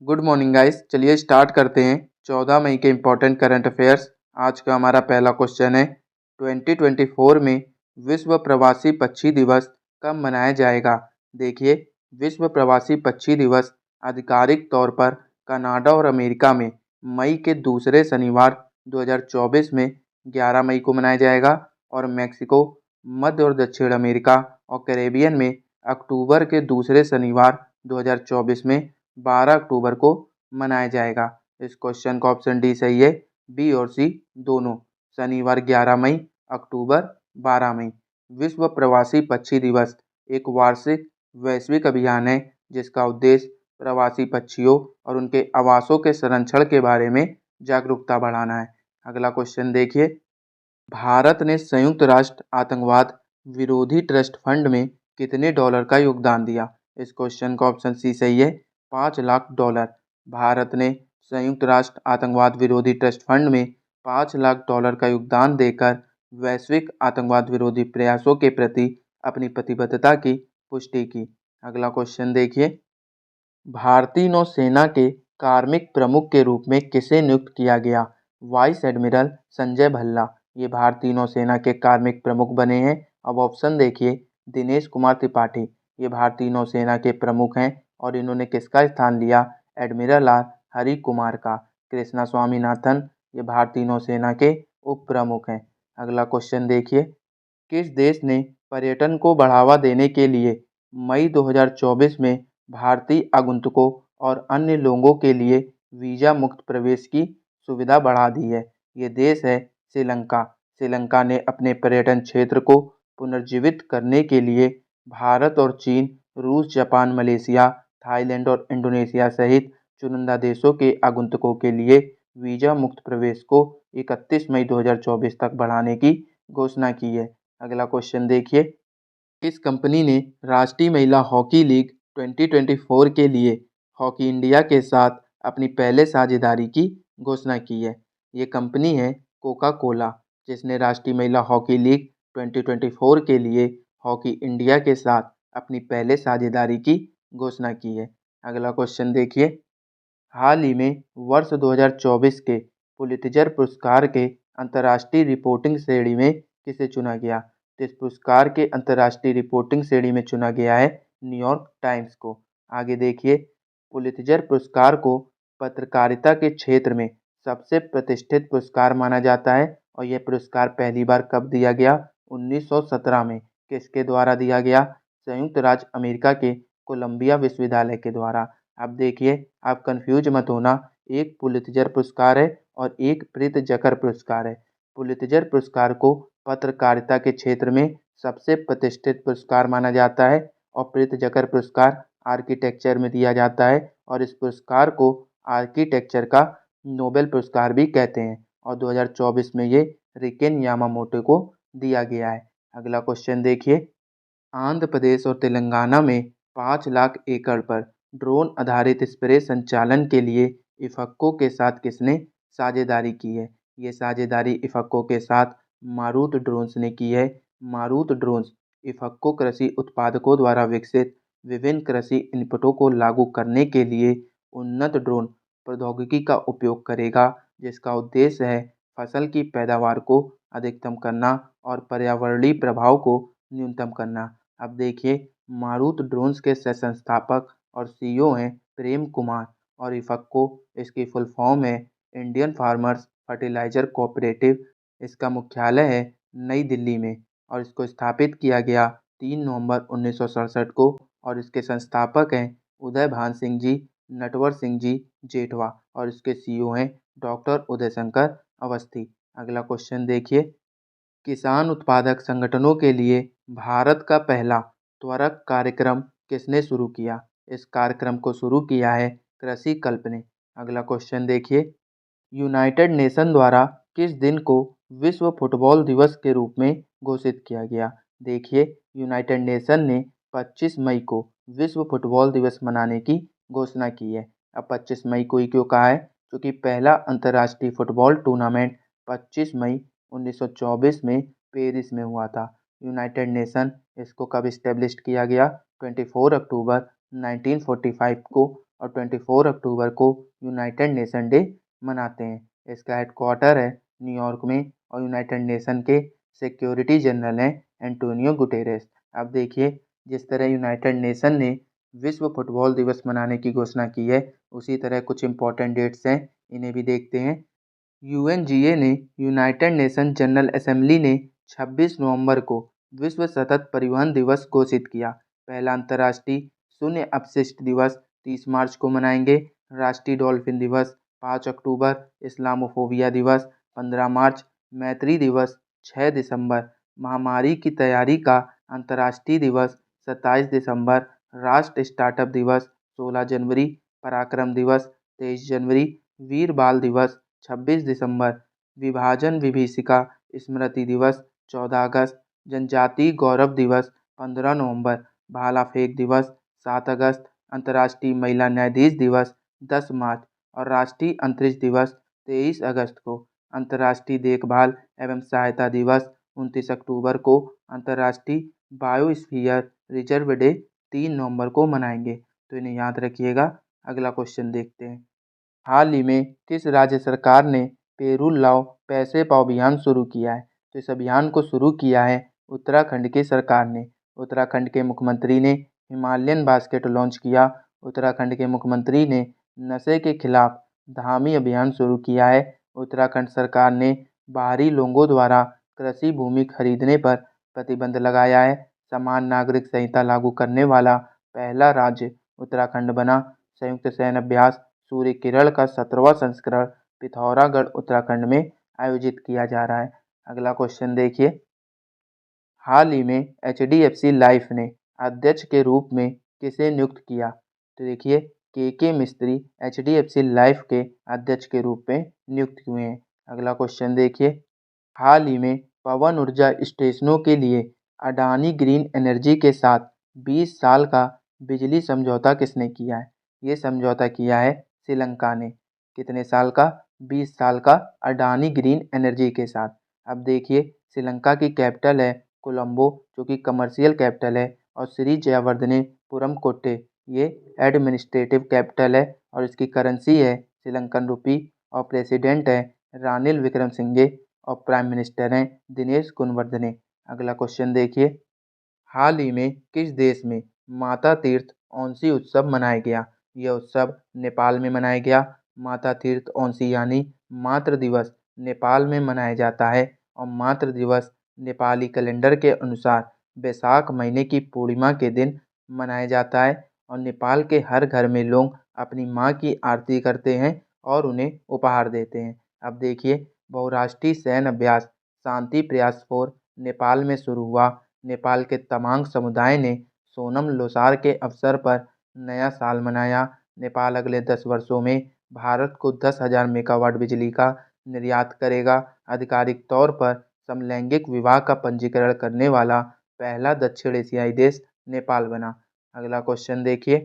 Good morning guys. चलिए start करते हैं 14 मई के इम्पोर्टेंट करंट अफेयर्स। आज का हमारा पहला क्वेश्चन है 2024 में विश्व प्रवासी पक्षी दिवस कब मनाया जाएगा। देखिए, विश्व प्रवासी पक्षी दिवस आधिकारिक तौर पर कनाडा और अमेरिका में मई के दूसरे शनिवार 2024 में 11 मई को मनाया जाएगा और मैक्सिको, मध्य और दक्षिण अमेरिका और कैरेबियन में अक्टूबर के दूसरे शनिवार 2024 में 12 अक्टूबर को मनाया जाएगा। इस क्वेश्चन का ऑप्शन डी सही है। बी और सी दोनों, शनिवार 11 मई, अक्टूबर 12 मई। विश्व प्रवासी पक्षी दिवस एक वार्षिक वैश्विक अभियान है जिसका उद्देश्य प्रवासी पक्षियों और उनके आवासों के संरक्षण के बारे में जागरूकता बढ़ाना है। अगला क्वेश्चन देखिए, भारत ने संयुक्त राष्ट्र आतंकवाद विरोधी ट्रस्ट फंड में कितने डॉलर का योगदान दिया। इस क्वेश्चन का ऑप्शन सी सही है, 5 लाख डॉलर। भारत ने संयुक्त राष्ट्र आतंकवाद विरोधी ट्रस्ट फंड में 5 लाख डॉलर का योगदान देकर वैश्विक आतंकवाद विरोधी प्रयासों के प्रति अपनी प्रतिबद्धता की पुष्टि की। अगला क्वेश्चन देखिए, भारतीय नौसेना के कार्मिक प्रमुख के रूप में किसे नियुक्त किया गया। वाइस एडमिरल संजय भल्ला ये भारतीय नौसेना के कार्मिक प्रमुख बने हैं। अब ऑप्शन देखिए, दिनेश कुमार त्रिपाठी ये भारतीय नौसेना के प्रमुख हैं और इन्होंने किसका स्थान लिया, एडमिरल आर हरि कुमार का। कृष्णा स्वामीनाथन ये भारतीय नौसेना के उप प्रमुख हैं। अगला क्वेश्चन देखिए, किस देश ने पर्यटन को बढ़ावा देने के लिए मई 2024 में भारतीय आगंतुकों और अन्य लोगों के लिए वीज़ा मुक्त प्रवेश की सुविधा बढ़ा दी है। ये देश है श्रीलंका। श्रीलंका ने अपने पर्यटन क्षेत्र को पुनर्जीवित करने के लिए भारत और चीन, रूस, जापान, मलेशिया, थाईलैंड और इंडोनेशिया सहित चुनिंदा देशों के आगंतुकों के लिए वीज़ा मुक्त प्रवेश को 31 मई 2024 तक बढ़ाने की घोषणा की है। अगला क्वेश्चन देखिए, किस कंपनी ने राष्ट्रीय महिला हॉकी लीग 2024 के लिए हॉकी इंडिया के साथ अपनी पहले साझेदारी की घोषणा की है। ये कंपनी है कोका कोला, जिसने राष्ट्रीय महिला हॉकी लीग 2024 के लिए हॉकी इंडिया के साथ अपनी पहले साझेदारी की घोषणा की है। अगला क्वेश्चन देखिए, हाल ही में वर्ष 2024 के पुलित्जर पुरस्कार के अंतर्राष्ट्रीय रिपोर्टिंग श्रेणी में किसे चुना गया। तो इस पुरस्कार के अंतर्राष्ट्रीय रिपोर्टिंग श्रेणी में चुना गया है न्यूयॉर्क टाइम्स को। आगे देखिए, पुलित्जर पुरस्कार को पत्रकारिता के क्षेत्र में सबसे प्रतिष्ठित पुरस्कार माना जाता है और यह पुरस्कार पहली बार कब दिया गया, 1917 में। किसके द्वारा दिया गया, संयुक्त राज्य अमेरिका के कोलंबिया विश्वविद्यालय के द्वारा। अब देखिए, आप कंफ्यूज मत होना, एक पुलित्जर पुरस्कार है और एक प्रित्जकर पुरस्कार है। पुलित्जर पुरस्कार को पत्रकारिता के क्षेत्र में सबसे प्रतिष्ठित पुरस्कार माना जाता है और प्रित्जकर पुरस्कार आर्किटेक्चर में दिया जाता है और इस पुरस्कार को आर्किटेक्चर का नोबेल पुरस्कार भी कहते हैं और 2024 में ये रिकेन यामामोटो को दिया गया है। अगला क्वेश्चन देखिए, आंध्र प्रदेश और तेलंगाना में 5 लाख एकड़ पर ड्रोन आधारित स्प्रे संचालन के लिए इफको के साथ किसने साझेदारी की है। ये साझेदारी इफको के साथ मारुत ड्रोन्स ने की है। मारुत ड्रोन्स इफको कृषि उत्पादकों द्वारा विकसित विभिन्न कृषि इनपुटों को लागू करने के लिए उन्नत ड्रोन प्रौद्योगिकी का उपयोग करेगा, जिसका उद्देश्य है फसल की पैदावार को अधिकतम करना और पर्यावरणीय प्रभाव को न्यूनतम करना। अब देखिए, मारुत ड्रोन्स के सह संस्थापक और सीईओ हैं प्रेम कुमार और इफको इसकी फुल फॉर्म है इंडियन फार्मर्स फर्टिलाइजर कोऑपरेटिव। इसका मुख्यालय है नई दिल्ली में और इसको स्थापित किया गया 3 नवंबर 1967 को और इसके संस्थापक हैं उदय भान सिंह जी, नटवर सिंह जी जेठवा और इसके सीईओ हैं डॉक्टर उदय शंकर अवस्थी। अगला क्वेश्चन देखिए, किसान उत्पादक संगठनों के लिए भारत का पहला त्वरक कार्यक्रम किसने शुरू किया। इस कार्यक्रम को शुरू किया है कृषि कल्प ने। अगला क्वेश्चन देखिए, यूनाइटेड नेशन द्वारा किस दिन को विश्व फुटबॉल दिवस के रूप में घोषित किया गया। देखिए, यूनाइटेड नेशन ने 25 मई को विश्व फुटबॉल दिवस मनाने की घोषणा की है। अब 25 मई को ही क्यों कहा है, क्योंकि पहला अंतर्राष्ट्रीय फुटबॉल टूर्नामेंट 25 मई 1924 में पेरिस में हुआ था। यूनाइटेड नेशन इसको कब इस्टेब्लिश किया गया, 24 अक्टूबर 1945 को और 24 अक्टूबर को यूनाइटेड नेशन डे मनाते हैं। इसका हेडक्वार्टर है न्यूयॉर्क में और यूनाइटेड नेशन के सिक्योरिटी जनरल हैं एंटोनियो गुटेरेस। अब देखिए, जिस तरह यूनाइटेड नेशन ने विश्व फुटबॉल दिवस मनाने की घोषणा की है, उसी तरह कुछ इम्पोर्टेंट डेट्स हैं, इन्हें भी देखते हैं। यूएनजीए ने यूनाइटेड नेशन जनरल असेंबली ने 26 नवंबर को विश्व सतत परिवहन दिवस घोषित किया। पहला अंतर्राष्ट्रीय शून्य अपशिष्ट दिवस 30 मार्च को मनाएंगे। राष्ट्रीय डॉल्फिन दिवस 5 अक्टूबर, इस्लामोफोबिया दिवस 15 मार्च, मैत्री दिवस 6 दिसंबर, महामारी की तैयारी का अंतर्राष्ट्रीय दिवस 27 दिसंबर, राष्ट्र स्टार्टअप दिवस 16 जनवरी, पराक्रम दिवस 23 जनवरी, वीर बाल दिवस 26 दिसंबर, विभाजन विभीषिका स्मृति दिवस 14 अगस्त, जनजातीय गौरव दिवस 15 नवंबर, भाला फेंक दिवस 7 अगस्त, अंतर्राष्ट्रीय महिला न्यायाधीश दिवस 10 मार्च और राष्ट्रीय अंतरिक्ष दिवस 23 अगस्त को। अंतर्राष्ट्रीय देखभाल एवं सहायता दिवस 29 अक्टूबर को। अंतर्राष्ट्रीय बायोस्फीयर रिजर्व डे 3 नवंबर को मनाएंगे, तो इन्हें याद रखिएगा। अगला क्वेश्चन देखते हैं। हाल ही में किस राज्य सरकार ने पेरू लाओ पैसे पाओ अभियान शुरू किया है? तो इस अभियान को शुरू किया है उत्तराखंड की सरकार ने। उत्तराखंड के मुख्यमंत्री ने हिमालयन बास्केट लॉन्च किया। उत्तराखंड के मुख्यमंत्री ने नशे के खिलाफ धामी अभियान शुरू किया है। उत्तराखंड सरकार ने बाहरी लोगों द्वारा कृषि भूमि खरीदने पर प्रतिबंध लगाया है। समान नागरिक संहिता लागू करने वाला पहला राज्य उत्तराखंड बना। संयुक्त सैन्य अभ्यास सूर्य किरण का 17वां संस्करण पिथौरागढ़ उत्तराखंड में आयोजित किया जा रहा है। अगला क्वेश्चन देखिए। हाल ही में एचडीएफसी लाइफ ने अध्यक्ष के रूप में किसे नियुक्त किया? तो देखिए, के मिस्त्री एचडीएफसी लाइफ के अध्यक्ष के रूप में नियुक्त हुए हैं। अगला क्वेश्चन देखिए। हाल ही में पवन ऊर्जा स्टेशनों के लिए अडानी ग्रीन एनर्जी के साथ 20 साल का बिजली समझौता किसने किया है? ये समझौता किया है श्रीलंका ने। कितने साल का? 20 साल का अडानी ग्रीन एनर्जी के साथ। अब देखिए, श्रीलंका की कैपिटल है कोलंबो, जो कि कमर्शियल कैपिटल है, और श्री जयवर्धनेपुरम कोट्टे ये एडमिनिस्ट्रेटिव कैपिटल है, और इसकी करेंसी है श्रीलंकन रुपी, और प्रेसिडेंट है रानिल विक्रमसिंघे, और प्राइम मिनिस्टर हैं दिनेश गुणवर्धने। अगला क्वेश्चन देखिए। हाल ही में किस देश में माता तीर्थ औंसी उत्सव मनाया गया? यह उत्सव नेपाल में मनाया गया। माता तीर्थ औंसी यानी मातृ दिवस नेपाल में मनाया जाता है, और मातृ दिवस नेपाली कैलेंडर के अनुसार बैसाख महीने की पूर्णिमा के दिन मनाया जाता है, और नेपाल के हर घर में लोग अपनी माँ की आरती करते हैं और उन्हें उपहार देते हैं। अब देखिए, बहुराष्ट्रीय सैन्य अभ्यास शांति प्रयास 4 नेपाल में शुरू हुआ। नेपाल के तमांग समुदाय ने सोनम लोसार के अवसर पर नया साल मनाया। नेपाल अगले 10 वर्षों में भारत को 10,000 मेगावाट बिजली का निर्यात करेगा। आधिकारिक तौर पर समलैंगिक विवाह का पंजीकरण करने वाला पहला दक्षिण एशियाई देश नेपाल बना। अगला क्वेश्चन देखिए।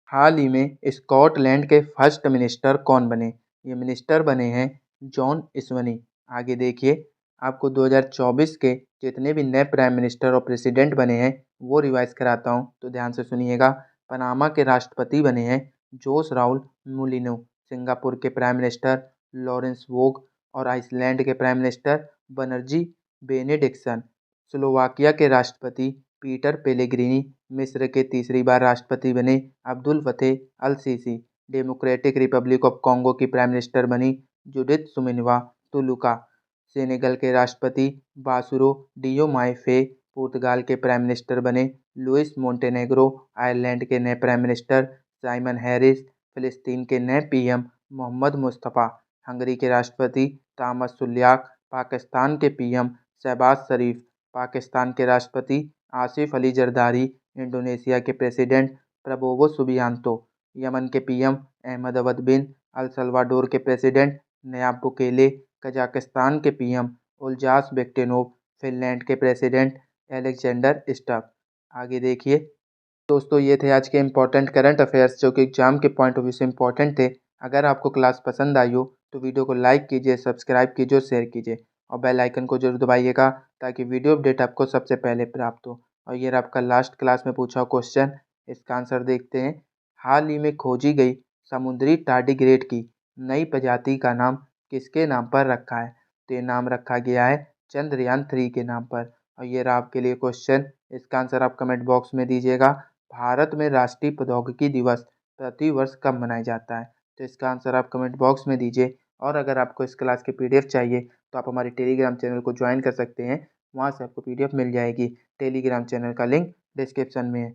हाल ही में स्कॉटलैंड के फर्स्ट मिनिस्टर कौन बने? ये मिनिस्टर बने हैं जॉन स्विनी। आगे देखिए, आपको 2024 के जितने भी नए प्राइम मिनिस्टर और प्रेसिडेंट बने हैं वो रिवाइज कराता हूँ, तो ध्यान से सुनिएगा। पनामा के राष्ट्रपति बने हैं जोस राउल मुलिनो। सिंगापुर के प्राइम मिनिस्टर लॉरेंस वोग, और आइसलैंड के प्राइम मिनिस्टर बनर्जी बेनेडिक्सन। स्लोवाकिया के राष्ट्रपति पीटर पेलेग्रिनी। मिस्र के तीसरी बार राष्ट्रपति बने Abdel Fattah al Sisi. Democratic republic of Congo की प्राइम मिनिस्टर बनी जुडिथ सुमिनवा तुलुका। सेनेगल के राष्ट्रपति बासुरो डियोमाए फे। पुर्तगाल के प्राइम मिनिस्टर बने लुइस मोंटेनेग्रो। आयरलैंड के नए प्राइम मिनिस्टर साइमन हैरिस। फिलिस्तीन के नए पीएम मोहम्मद मुस्तफ़ा। हंगरी के राष्ट्रपति तामस सुल्याक। पाकिस्तान के पीएम शहबाज शरीफ। पाकिस्तान के राष्ट्रपति आसिफ अली जरदारी। इंडोनेशिया के प्रेसिडेंट प्रबोवो सुबियांतो। यमन के पीएम अहमद अवद बिन। अल सल्वाडोर के प्रेसिडेंट नयाब बुकेले। कजाकिस्तान के पीएम उल्जास बेक्टेनोव। फिनलैंड के प्रेसिडेंट एलेक्जेंडर स्टफ। आगे देखिए दोस्तों, ये थे आज के इम्पोर्टेंट करंट अफेयर्स जो कि एग्जाम के पॉइंट ऑफ व्यू से इम्पोर्टेंट थे। अगर आपको क्लास पसंद आई हो तो वीडियो को लाइक कीजिए, सब्सक्राइब कीजिए और शेयर कीजिए, और बेल आइकन को जरूर दबाइएगा ताकि वीडियो अपडेट आपको सबसे पहले प्राप्त हो। और ये रहा आपका लास्ट क्लास में पूछा क्वेश्चन, इसका आंसर देखते हैं। हाल ही में खोजी गई समुद्री टार्डिग्रेड की नई प्रजाति का नाम किसके नाम पर रखा है? तो ये नाम रखा गया है चंद्रयान-3 के नाम पर। और ये रहा आपके लिए क्वेश्चन, इसका आंसर आप कमेंट बॉक्स में दीजिएगा। भारत में राष्ट्रीय प्रौद्योगिकी दिवस प्रति वर्ष कब मनाया जाता है? तो इसका आंसर आप कमेंट बॉक्स में दीजिए। और अगर आपको इस क्लास की पीडीएफ चाहिए तो आप हमारे टेलीग्राम चैनल को ज्वाइन कर सकते हैं, वहाँ से आपको पीडीएफ मिल जाएगी। टेलीग्राम चैनल का लिंक डिस्क्रिप्शन में है।